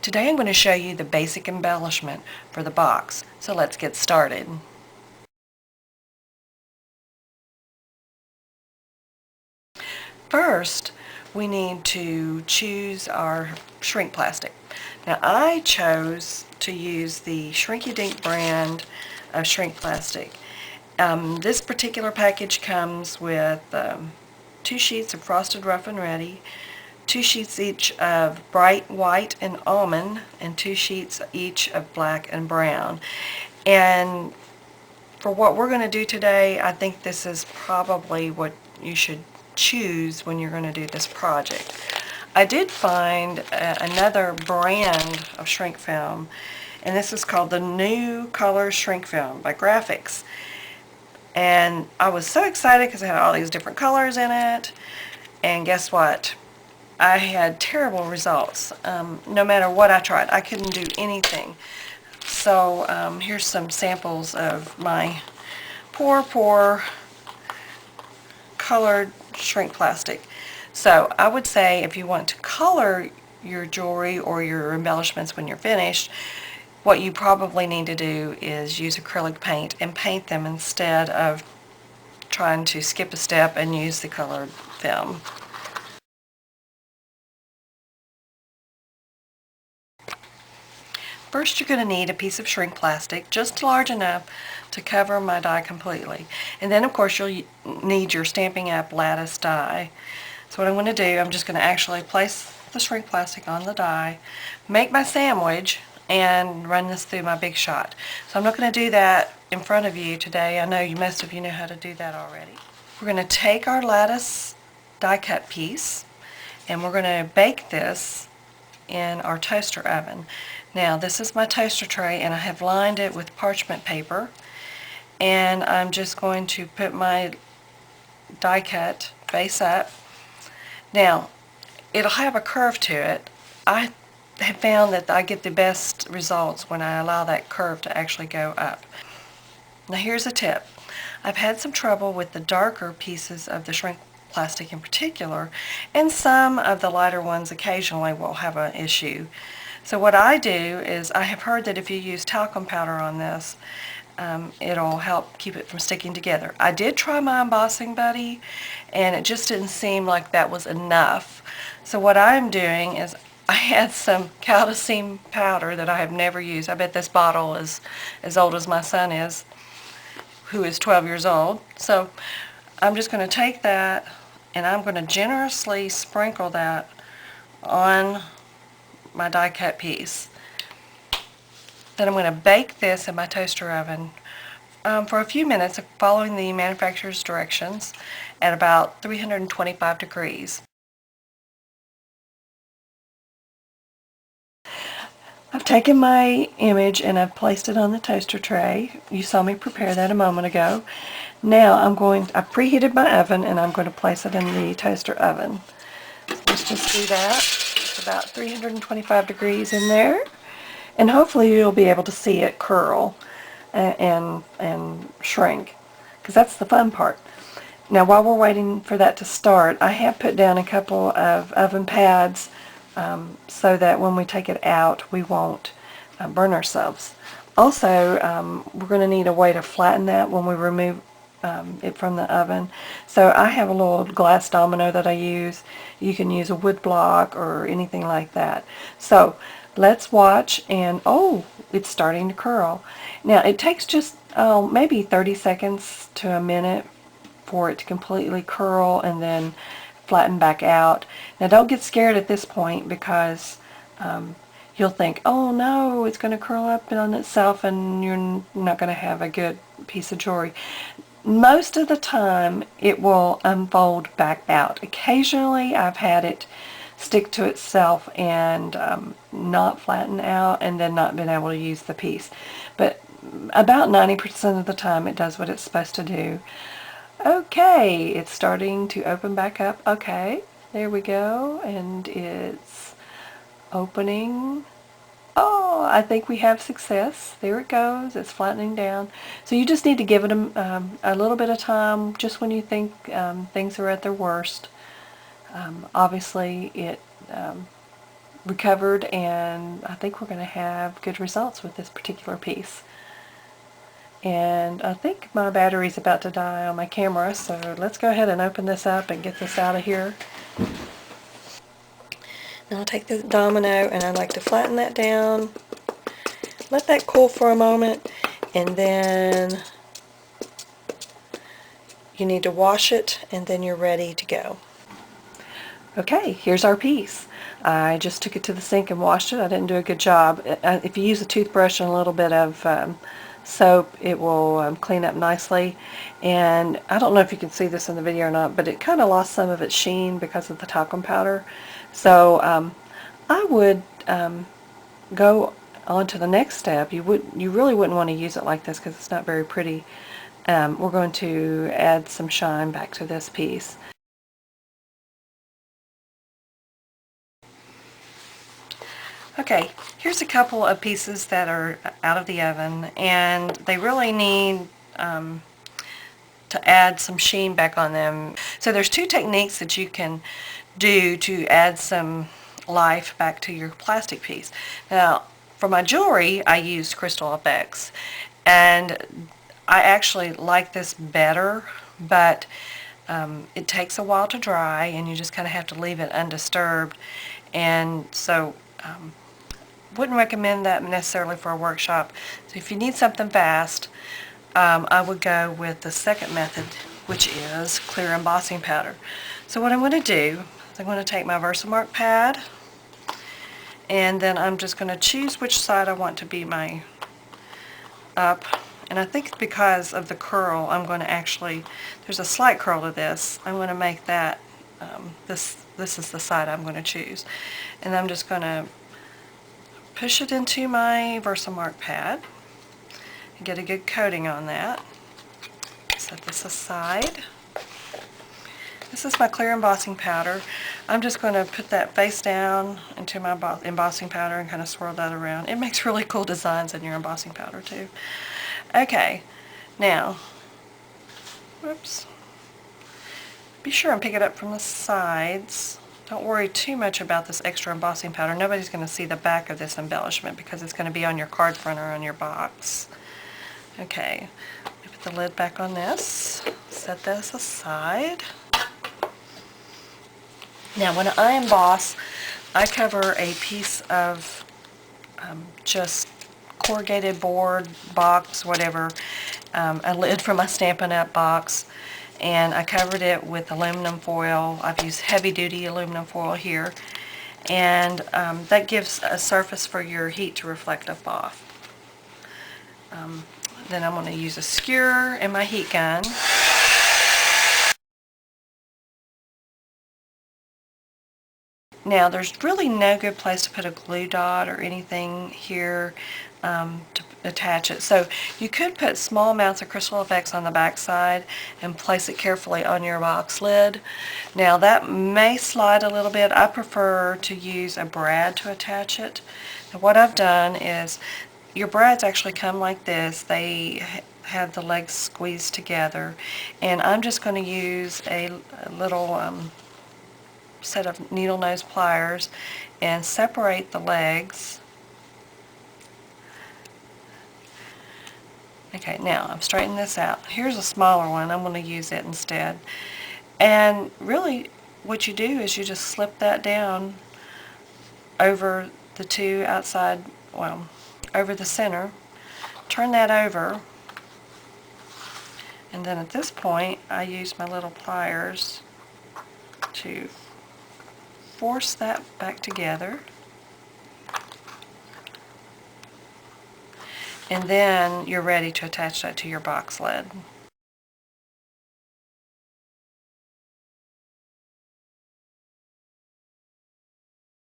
Today I'm going to show you the basic embellishment for the box. So let's get started. First, we need to choose our shrink plastic. Now I chose to use the Shrinky Dink brand of shrink plastic. This particular package comes with 2 sheets of Frosted Rough and Ready, 2 sheets each of bright white and almond, and 2 sheets each of black and brown. And for what we're going to do today, I think this is probably what you should choose when you're going to do this project. I did find another brand of shrink film, and this is called the New Color Shrink Film by Graphics. And I was so excited because it had all these different colors in it, and guess what? I had terrible results. No matter what I tried, I couldn't do anything. So here's some samples of my poor colored shrink plastic. So I would say if you want to color your jewelry or your embellishments when you're finished, what you probably need to do is use acrylic paint and paint them instead of trying to skip a step and use the colored film. First, you're going to need a piece of shrink plastic just large enough to cover my die completely. And then, of course, you'll need your Stampin' Up! Lattice die. So what I'm going to do, I'm just going to actually place the shrink plastic on the die, make my sandwich, and run this through my Big Shot. So I'm not going to do that in front of you today. I know most of you know how to do that already. We're going to take our lattice die cut piece, and we're going to bake this in our toaster oven. Now this is my toaster tray, and I have lined it with parchment paper, and I'm just going to put my die cut face up. Now it'll have a curve to it. I have found that I get the best results when I allow that curve to actually go up. Now here's a tip. I've had some trouble with the darker pieces of the shrink plastic in particular, and some of the lighter ones occasionally will have an issue. So what I do is, I have heard that if you use talcum powder on this, it'll help keep it from sticking together. I did try my embossing buddy, and it just didn't seem like that was enough. So what I'm doing is, I had some calcium powder that I have never used. I bet this bottle is as old as my son is, who is 12 years old. So I'm just going to take that, and I'm going to generously sprinkle that on my die cut piece. Then I'm going to bake this in my toaster oven for a few minutes, following the manufacturer's directions, at about 325 degrees. I've taken my image and I've placed it on the toaster tray. You saw me prepare that a moment ago. Now I've preheated my oven, and I'm going to place it in the toaster oven. So let's just do that. It's about 325 degrees in there. And hopefully you'll be able to see it curl and shrink, because that's the fun part. Now while we're waiting for that to start, I have put down a couple of oven pads so that when we take it out we won't burn ourselves. Also, we're going to need a way to flatten that when we remove it from the oven. So I have a little glass domino that I use. You can use a wood block or anything like that. So let's watch, and oh, it's starting to curl. Now it takes just maybe 30 seconds to a minute for it to completely curl and then flatten back out. Now don't get scared at this point, because you'll think, oh no, it's going to curl up on itself and you're not going to have a good piece of jewelry. Most of the time it will unfold back out. Occasionally I've had it stick to itself and not flatten out, and then not been able to use the piece. But about 90% of the time it does what it's supposed to do. Okay, it's starting to open back up. Okay, there we go, and it's opening. Oh, I think we have success. There it goes. It's flattening down. So you just need to give it a little bit of time, just when you think things are at their worst. Obviously, it recovered, and I think we're going to have good results with this particular piece. And I think my battery's about to die on my camera, so let's go ahead and open this up and get this out of here. Now I'll take the domino and I like to flatten that down, let that cool for a moment, and then you need to wash it, and then you're ready to go. Okay, here's our piece. I just took it to the sink and washed it. I didn't do a good job. If you use a toothbrush and a little bit of soap, it will clean up nicely. And I don't know if you can see this in the video or not, but it kind of lost some of its sheen because of the talcum powder. So I would go on to the next step. You really wouldn't want to use it like this because it's not very pretty. We're going to add some shine back to this piece. Okay, here's a couple of pieces that are out of the oven, and they really need to add some sheen back on them. So there's two techniques that you can do to add some life back to your plastic piece. Now, for my jewelry, I used Crystal FX, and I actually like this better, but it takes a while to dry, and you just kind of have to leave it undisturbed. And so wouldn't recommend that necessarily for a workshop. So if you need something fast, I would go with the second method, which is clear embossing powder. So what I'm going to do is I'm going to take my Versamark pad, and then I'm just going to choose which side I want to be my up. And I think because of the curl, I'm going to actually, there's a slight curl to this, I'm going to make that, this is the side I'm going to choose. And I'm just going to push it into my Versamark pad and get a good coating on that. Set this aside. This is my clear embossing powder. I'm just going to put that face down into my embossing powder and kind of swirl that around. It makes really cool designs in your embossing powder too. Okay, now, whoops, be sure and pick it up from the sides. Don't worry too much about this extra embossing powder. Nobody's going to see the back of this embellishment because it's going to be on your card front or on your box. Okay, put the lid back on this. Set this aside. Now when I emboss, I cover a piece of just corrugated board, box, whatever, a lid from my Stampin' Up box, and I covered it with aluminum foil. I've used heavy-duty aluminum foil here, and that gives a surface for your heat to reflect up off. Then I'm going to use a skewer and my heat gun. Now there's really no good place to put a glue dot or anything here to attach it. So you could put small amounts of Crystal FX on the back side and place it carefully on your box lid. Now that may slide a little bit. I prefer to use a brad to attach it. And what I've done is, your brads actually come like this. They have the legs squeezed together, and I'm just going to use a little set of needle nose pliers and separate the legs. Okay, now I'm straightening this out. Here's a smaller one. I'm going to use it instead. And really what you do is you just slip that down over the two outside, well, over the center. Turn that over, and then at this point I use my little pliers to force that back together, and then you're ready to attach that to your box lid.